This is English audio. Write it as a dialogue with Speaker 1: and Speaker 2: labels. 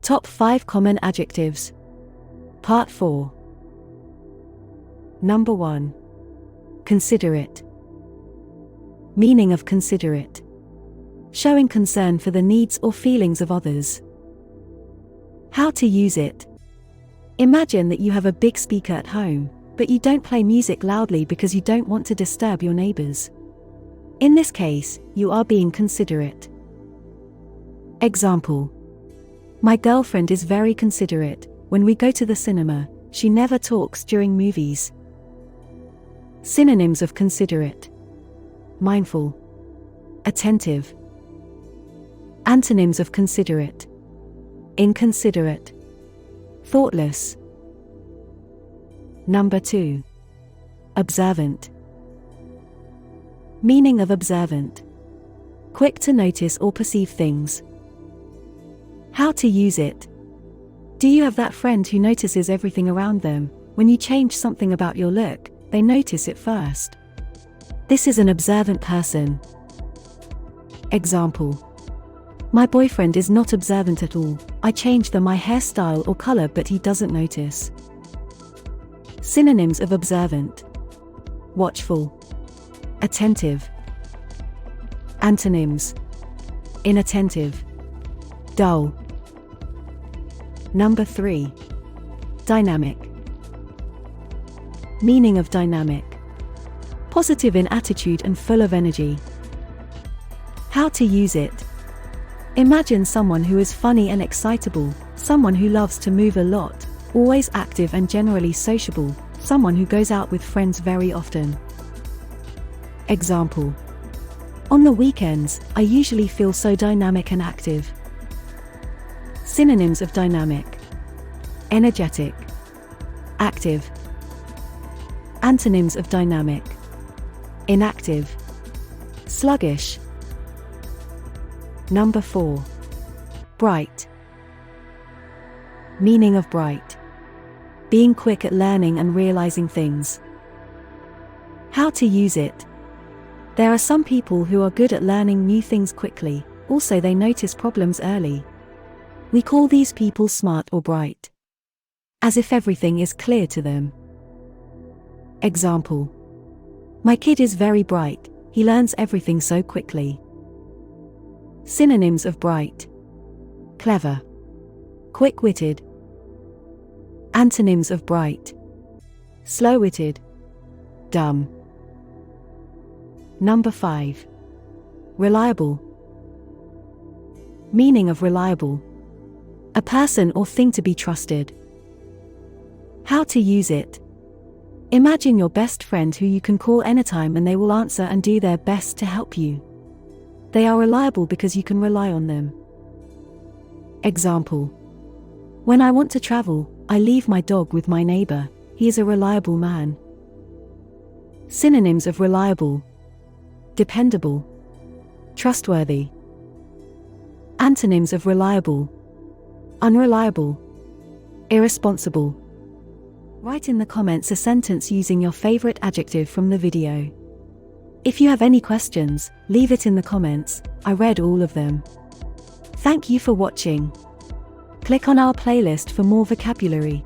Speaker 1: Top 5 Common Adjectives. Part 4. Number 1. Considerate. Meaning of considerate: showing concern for the needs or feelings of others. How to use it: imagine that you have a big speaker at home, but you don't play music loudly because you don't want to disturb your neighbors. In this case, you are being considerate. Example: my girlfriend is very considerate. When we go to the cinema, she never talks during movies. Synonyms of considerate: mindful, attentive. Antonyms of considerate: inconsiderate, thoughtless. Number 2. Observant. Meaning of observant: quick to notice or perceive things. How to use it: do you have that friend who notices everything around them? When you change something about your look, they notice it first. This is an observant person. Example: my boyfriend is not observant at all. I changed my hairstyle or color but he doesn't notice. Synonyms of observant: watchful, attentive. Antonyms: inattentive, dull. Number 3. Dynamic. Meaning of dynamic: positive in attitude and full of energy. How to use it: imagine someone who is funny and excitable, someone who loves to move a lot, always active and generally sociable, someone who goes out with friends very often. Example: on the weekends, I usually feel so dynamic and active. Synonyms of dynamic: energetic, active. Antonyms of dynamic: inactive, sluggish. Number 4. Bright. Meaning of bright: being quick at learning and realizing things. How to use it: there are some people who are good at learning new things quickly, also they notice problems early. We call these people smart or bright, as if everything is clear to them. Example: my kid is very bright, he learns everything so quickly. Synonyms of bright: clever, quick-witted. Antonyms of bright: slow-witted, dumb. Number 5. Reliable. Meaning of reliable: a person or thing to be trusted. How to use it: imagine your best friend who you can call anytime and they will answer and do their best to help you. They are reliable because you can rely on them. Example: when I want to travel, I leave my dog with my neighbor. He is a reliable man. Synonyms of reliable: dependable, trustworthy. Antonyms of reliable: unreliable, irresponsible. Write in the comments a sentence using your favorite adjective from the video. If you have any questions, leave it in the comments. I read all of them. Thank you for watching. Click on our playlist for more vocabulary.